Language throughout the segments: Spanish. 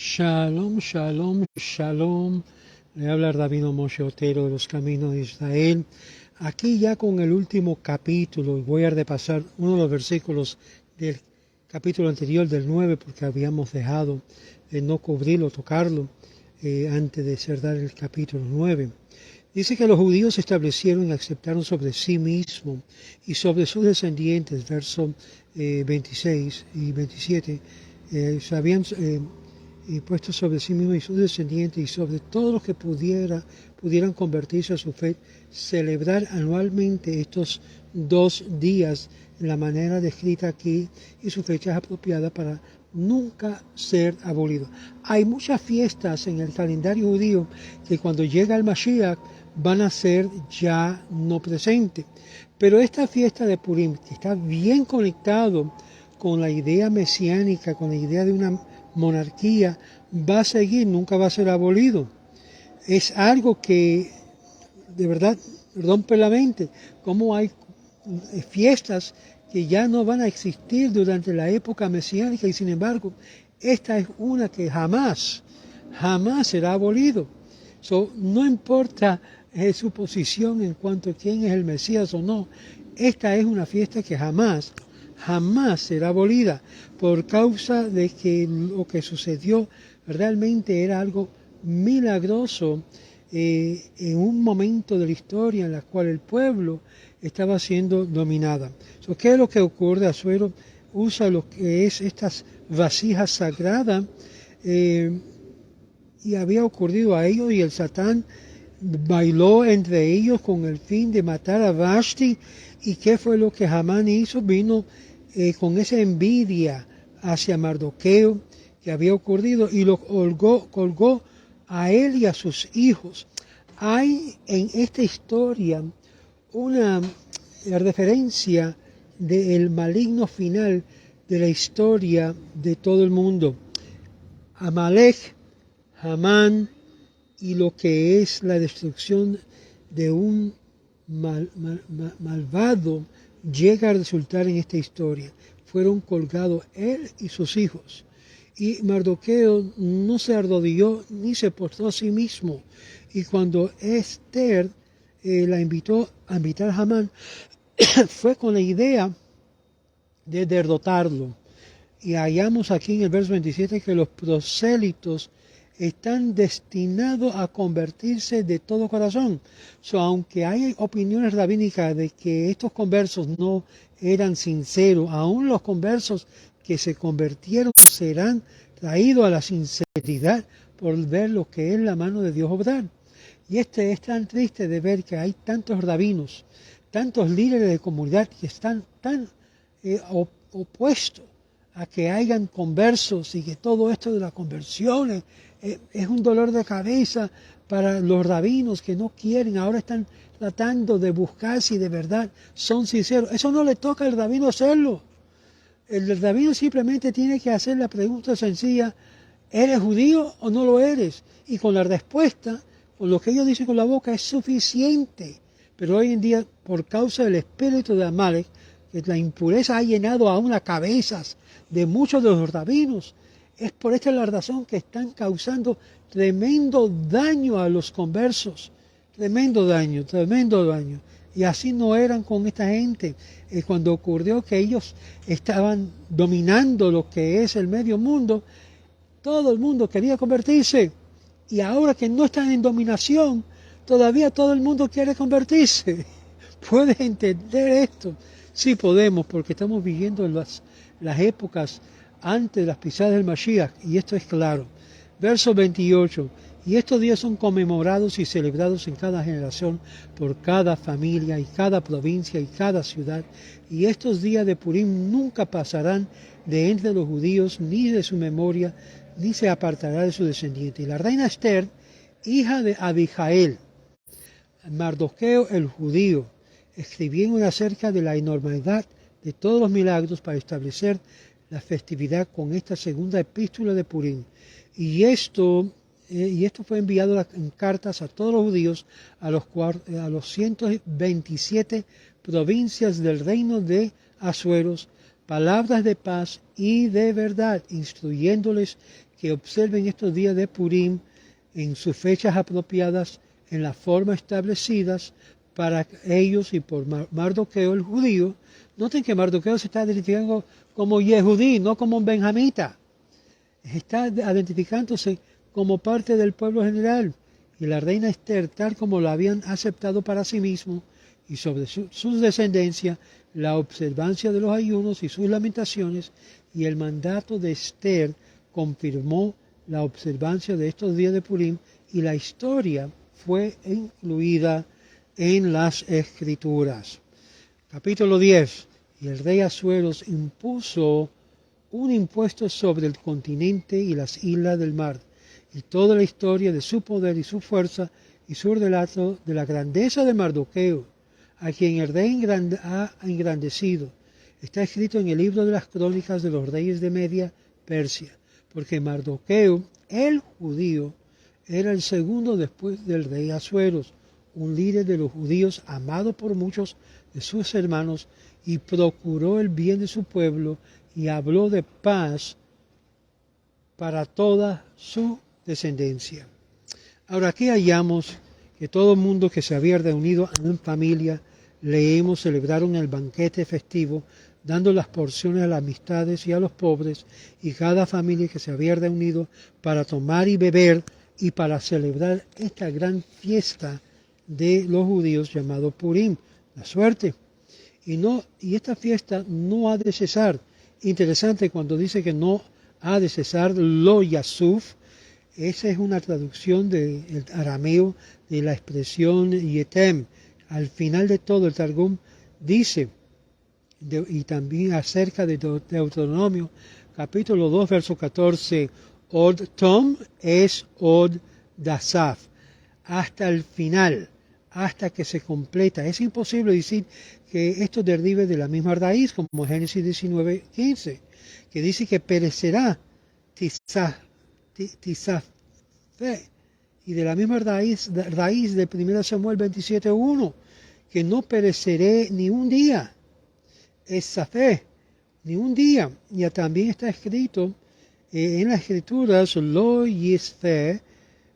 Shalom, shalom, shalom. Le habla Rabino Moshe Otero de los Caminos de Israel. Aquí ya con el último capítulo, y voy a repasar uno de los versículos del capítulo anterior, del 9, porque habíamos dejado de no cubrirlo, tocarlo, antes de cerrar el capítulo 9. Dice que los judíos se establecieron y aceptaron sobre sí mismos y sobre sus descendientes, versos 26 y 27, se habían puesto sobre sí mismos y sus descendientes y sobre todos los que pudieran convertirse a su fe, celebrar anualmente estos 2 días en la manera descrita aquí y su fecha es apropiada para nunca ser abolido. Hay muchas fiestas en el calendario judío que cuando llega el Mashiach van a ser ya no presentes. Pero esta fiesta de Purim, que está bien conectado con la idea mesiánica, con la idea de una monarquía, va a seguir, nunca va a ser abolido. Es algo que de verdad rompe la mente, como hay fiestas que ya no van a existir durante la época mesiánica y sin embargo esta es una que jamás será abolido. No importa su posición en cuanto a quién es el Mesías o no, esta es una fiesta que jamás será abolida por causa de que lo que sucedió realmente era algo milagroso en un momento de la historia en la cual el pueblo estaba siendo dominada. ¿Qué es lo que ocurre? Asuero usa lo que es estas vasijas sagradas y había ocurrido a ellos y el Satán bailó entre ellos con el fin de matar a Vashti. ¿Y qué fue lo que Hamán hizo? Vino con esa envidia hacia Mardoqueo que había ocurrido y lo colgó a él y a sus hijos. Hay en esta historia una referencia del maligno final de la historia de todo el mundo. Amalek, Hamán y lo que es la destrucción de un malvado llega a resultar en esta historia. Fueron colgados él y sus hijos. Y Mardoqueo no se arrodilló ni se postró a sí mismo. Y cuando Esther la invitó a invitar a Hamán, fue con la idea de derrotarlo. Y hallamos aquí en el verso 27 que los prosélitos están destinados a convertirse de todo corazón. Aunque hay opiniones rabínicas de que estos conversos no eran sinceros, aún los conversos que se convirtieron serán traídos a la sinceridad por ver lo que es la mano de Dios obrar. Y es tan triste de ver que hay tantos rabinos, tantos líderes de comunidad que están tan opuestos a que hayan conversos y que todo esto de las conversiones es un dolor de cabeza para los rabinos que no quieren, ahora están tratando de buscar si de verdad son sinceros. Eso no le toca al rabino hacerlo. El rabino simplemente tiene que hacer la pregunta sencilla: ¿eres judío o no lo eres? Y con la respuesta, con lo que ellos dicen con la boca, es suficiente. Pero hoy en día, por causa del espíritu de Amalek, que la impureza ha llenado aún las cabezas de muchos de los rabinos, es por esta la razón que están causando tremendo daño a los conversos. Tremendo daño. Y así no eran con esta gente. Cuando ocurrió que ellos estaban dominando lo que es el medio mundo, todo el mundo quería convertirse. Y ahora que no están en dominación, todavía todo el mundo quiere convertirse. ¿Puedes entender esto? Sí podemos, porque estamos viviendo en las épocas antes de las pisadas del Mashiach, y esto es claro. Verso 28. Y estos días son conmemorados y celebrados en cada generación por cada familia y cada provincia y cada ciudad. Y estos días de Purim nunca pasarán de entre los judíos, ni de su memoria, ni se apartará de su descendiente. Y la reina Esther, hija de Abijael, Mardoqueo el judío, escribieron acerca de la enormidad de todos los milagros para establecer la festividad con esta segunda epístola de Purim. Y esto fue enviado en cartas a todos los judíos, a los 127 provincias del reino de Asueros, palabras de paz y de verdad, instruyéndoles que observen estos días de Purim en sus fechas apropiadas, en la forma establecidas para ellos y por Mardoqueo el judío. Noten que Mardoqueo se está identificando como Yehudí, no como un benjamita. Está identificándose como parte del pueblo general. Y la reina Esther, tal como la habían aceptado para sí mismo, y sobre sus descendencias, la observancia de los ayunos y sus lamentaciones, y el mandato de Esther confirmó la observancia de estos días de Purim, y la historia fue incluida en las Escrituras. Capítulo 10. Y el rey Asueros impuso un impuesto sobre el continente y las islas del mar, y toda la historia de su poder y su fuerza, y su relato de la grandeza de Mardoqueo, a quien el rey ha engrandecido, está escrito en el libro de las crónicas de los reyes de Media Persia, porque Mardoqueo, el judío, era el segundo después del rey Asueros, un líder de los judíos amado por muchos de sus hermanos, y procuró el bien de su pueblo, y habló de paz para toda su descendencia. Ahora aquí hallamos que todo el mundo que se había reunido en familia, leemos, celebraron el banquete festivo, dando las porciones a las amistades y a los pobres, y cada familia que se había reunido para tomar y beber y para celebrar esta gran fiesta de los judíos llamado Purim, la suerte. Y esta fiesta no ha de cesar. Interesante cuando dice que no ha de cesar lo yasuf. Esa es una traducción del arameo de la expresión yetem. Al final de todo el Targum dice, y también acerca de Deuteronomio, capítulo 2, verso 14, Od Tom es Od Dasaf, hasta el final, hasta que se completa. Es imposible decir que esto derive de la misma raíz, como Génesis 19, 15, que dice que perecerá Tisafé, y de la misma raíz de 1 Samuel 27, 1, que no pereceré ni un día. Esa fe, ni un día. Ya también está escrito en las Escrituras, Lo Yisfe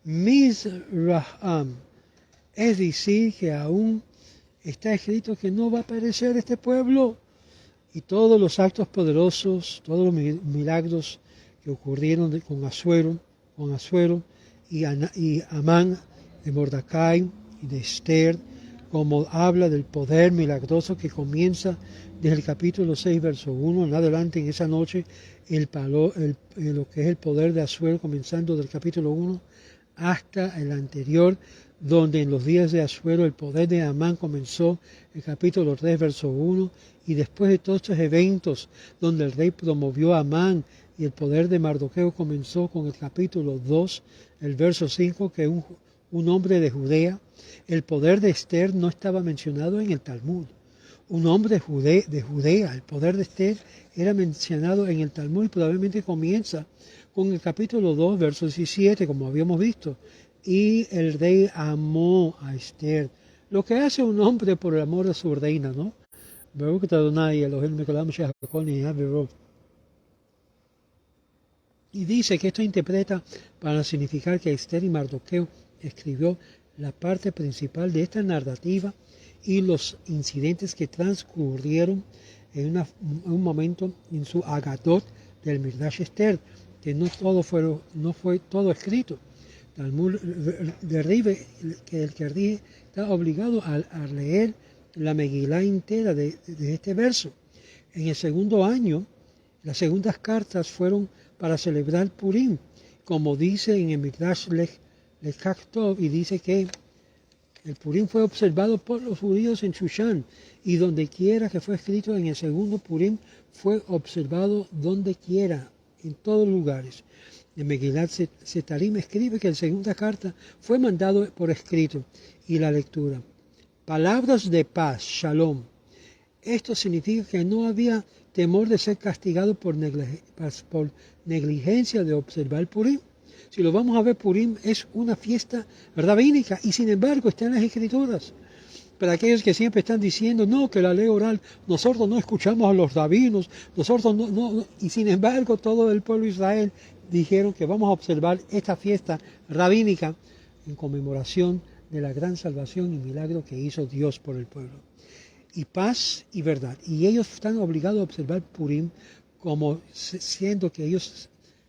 Mizraham. Es decir, que aún está escrito que no va a perecer este pueblo. Y todos los actos poderosos, todos los milagros que ocurrieron con Asuero y Amán, de Mordecai y de Esther, como habla del poder milagroso que comienza desde el capítulo 6, verso 1 en adelante, en esa noche, lo que es el poder de Asuero, comenzando del capítulo 1 hasta el anterior, donde en los días de Asuero el poder de Amán comenzó, el capítulo 3, verso 1, y después de todos estos eventos, donde el rey promovió a Amán, y el poder de Mardoqueo comenzó con el capítulo 2, el verso 5, que un hombre de Judea. El poder de Esther no estaba mencionado en el Talmud. Un hombre de Judea, el poder de Esther era mencionado en el Talmud y probablemente comienza con el capítulo 2, verso 17, como habíamos visto. Y el rey amó a Esther. Lo que hace un hombre por el amor a su reina, ¿no? Y dice que esto interpreta para significar que Esther y Mardoqueo escribió la parte principal de esta narrativa y los incidentes que transcurrieron en un momento en su Agadot del Midrash Esther, que no fue todo escrito. Talmud derribe que el que ríe está obligado a leer la Megilá entera de este verso. En el segundo año, las segundas cartas fueron para celebrar Purim, como dice en el Midrash Lekach Tov, y dice que el Purim fue observado por los judíos en Shushan, y donde quiera que fue escrito en el segundo Purim, fue observado donde quiera, en todos lugares. En Megilat Setarim escribe que la segunda carta fue mandado por escrito, y la lectura. Palabras de paz, Shalom. Esto significa que no había temor de ser castigado por negligencia de observar Purim. Si lo vamos a ver, Purim es una fiesta rabínica y sin embargo está en las Escrituras. Para aquellos que siempre están diciendo, no, que la ley oral, nosotros no escuchamos a los rabinos, nosotros no, y sin embargo todo el pueblo de Israel dijeron que vamos a observar esta fiesta rabínica en conmemoración de la gran salvación y milagro que hizo Dios por el pueblo. Y paz y verdad. Y ellos están obligados a observar Purim como siendo que ellos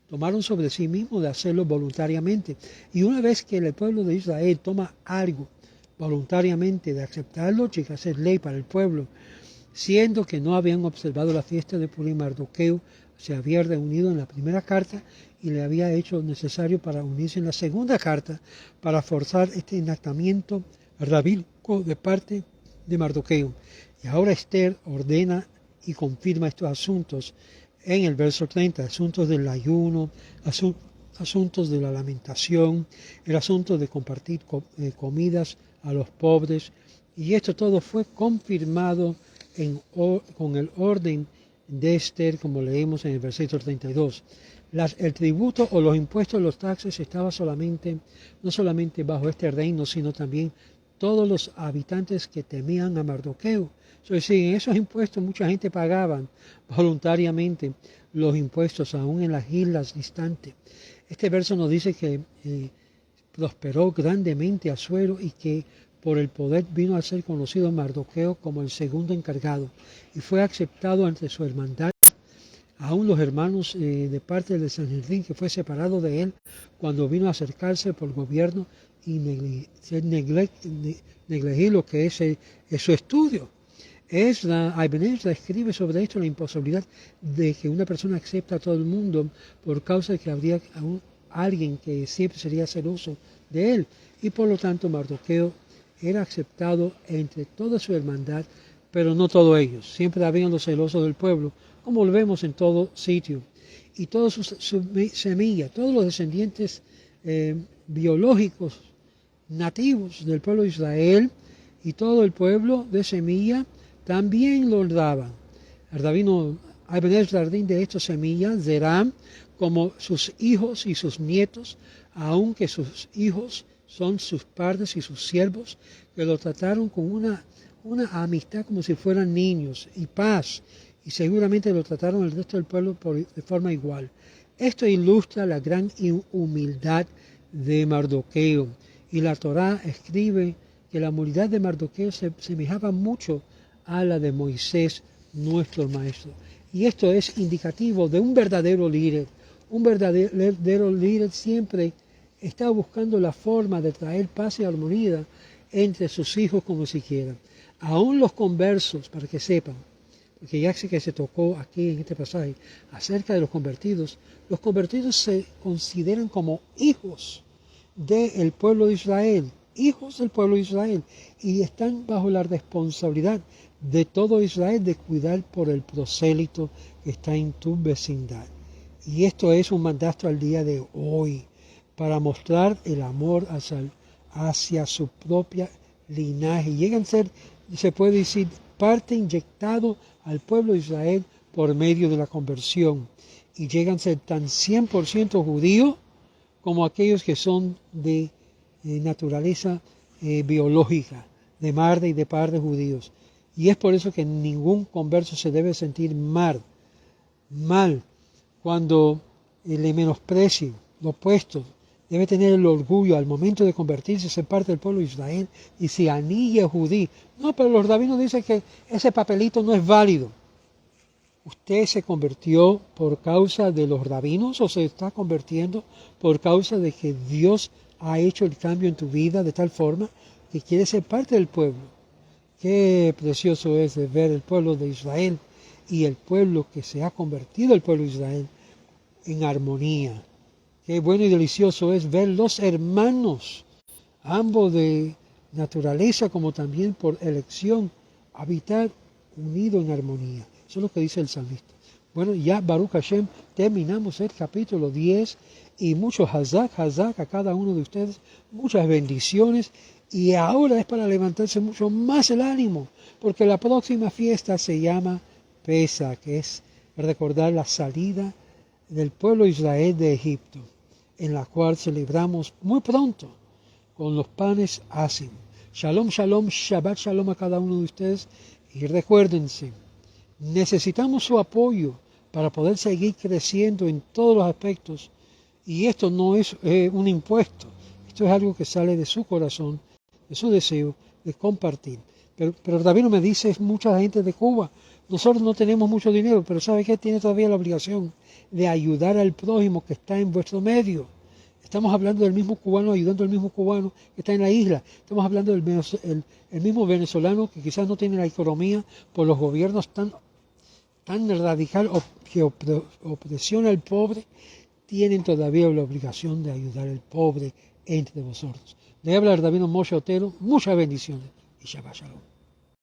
tomaron sobre sí mismos de hacerlo voluntariamente. Y una vez que el pueblo de Israel toma algo voluntariamente de aceptarlo, llega a ser ley para el pueblo. Siendo que no habían observado la fiesta de Purim, Mardoqueo se había reunido en la primera carta y le había hecho necesario para unirse en la segunda carta para forzar este enactamiento rabínico de parte de Mardoqueo. Y ahora Esther ordena y confirma estos asuntos en el verso 30, asuntos del ayuno, asuntos de la lamentación, el asunto de compartir comidas a los pobres, y esto todo fue confirmado con el orden de Esther, como leemos en el versículo 32. El tributo o los impuestos, los taxes, estaba no solamente bajo este reino, sino también todos los habitantes que temían a Mardoqueo. Es decir, en esos impuestos mucha gente pagaba voluntariamente los impuestos, aún en las islas distantes. Este verso nos dice que prosperó grandemente Asuero y que por el poder vino a ser conocido Mardoqueo como el segundo encargado y fue aceptado entre su hermandad. Aún los hermanos de parte del Sanedrín, que fue separado de él cuando vino a acercarse por gobierno y negligir lo que es su estudio. Ibn Ezra escribe sobre esto la imposibilidad de que una persona acepte a todo el mundo por causa de que habría alguien que siempre sería celoso de él. Y por lo tanto Mardoqueo era aceptado entre toda su hermandad, pero no todos ellos. Siempre habían los celosos del pueblo, como lo vemos en todo sitio. Y toda su semilla, todos los descendientes biológicos nativos del pueblo de Israel y todo el pueblo de semilla también lo honraban. El rabino Ibn Ezra de estas semillas Zeram como sus hijos y sus nietos, aunque sus hijos son sus padres y sus siervos, que lo trataron con una amistad como si fueran niños y paz, y seguramente lo trataron el resto del pueblo de forma igual. Esto ilustra la gran humildad de Mardoqueo, y la Torá escribe que la humildad de Mardoqueo se semejaba mucho a la de Moisés, nuestro maestro. Y esto es indicativo de un verdadero líder. Un verdadero líder siempre está buscando la forma de traer paz y armonía entre sus hijos como si quieran. Aún los conversos, para que sepan, porque ya sé que se tocó aquí en este pasaje acerca de los convertidos se consideran como hijos del pueblo de Israel, y están bajo la responsabilidad de todo Israel de cuidar por el prosélito que está en tu vecindad. Y esto es un mandato al día de hoy, para mostrar el amor hacia su propia linaje. Llegan a ser, se puede decir, parte inyectado al pueblo de Israel por medio de la conversión. Y llegan a ser tan 100% judíos como aquellos que son de naturaleza biológica, de madre y de padre judíos. Y es por eso que ningún converso se debe sentir mal cuando le menosprecie lo opuesto. Debe tener el orgullo al momento de convertirse, ser parte del pueblo de Israel y se anilla judío. No, pero los rabinos dicen que ese papelito no es válido. ¿Usted se convirtió por causa de los rabinos o se está convirtiendo por causa de que Dios ha hecho el cambio en tu vida de tal forma que quieres ser parte del pueblo? Qué precioso es de ver el pueblo de Israel y el pueblo que se ha convertido el pueblo de Israel en armonía. Qué bueno y delicioso es ver los hermanos, ambos de naturaleza como también por elección, habitar unidos en armonía. Eso es lo que dice el salmista. Bueno, ya Baruch Hashem, terminamos el capítulo 10 y mucho hazak a cada uno de ustedes, muchas bendiciones. Y ahora es para levantarse mucho más el ánimo, porque la próxima fiesta se llama Pesach, que es recordar la salida del pueblo de Israel de Egipto, en la cual celebramos muy pronto con los panes Asim. Shalom, shalom, Shabbat shalom a cada uno de ustedes. Y recuérdense, necesitamos su apoyo para poder seguir creciendo en todos los aspectos Y esto no es un impuesto, esto es algo que sale de su corazón, de su deseo de compartir. Pero David me dice, es mucha gente de Cuba, nosotros no tenemos mucho dinero, pero ¿sabe qué? Tiene todavía la obligación de ayudar al prójimo que está en vuestro medio. Estamos hablando del mismo cubano ayudando al mismo cubano que está en la isla. Estamos hablando del el mismo venezolano que quizás no tiene la economía por los gobiernos tan radical que opresiona al pobre. Tienen todavía la obligación de ayudar al pobre entre vosotros. Le habla David Moshe Otero. Muchas bendiciones y Shabbat Shalom.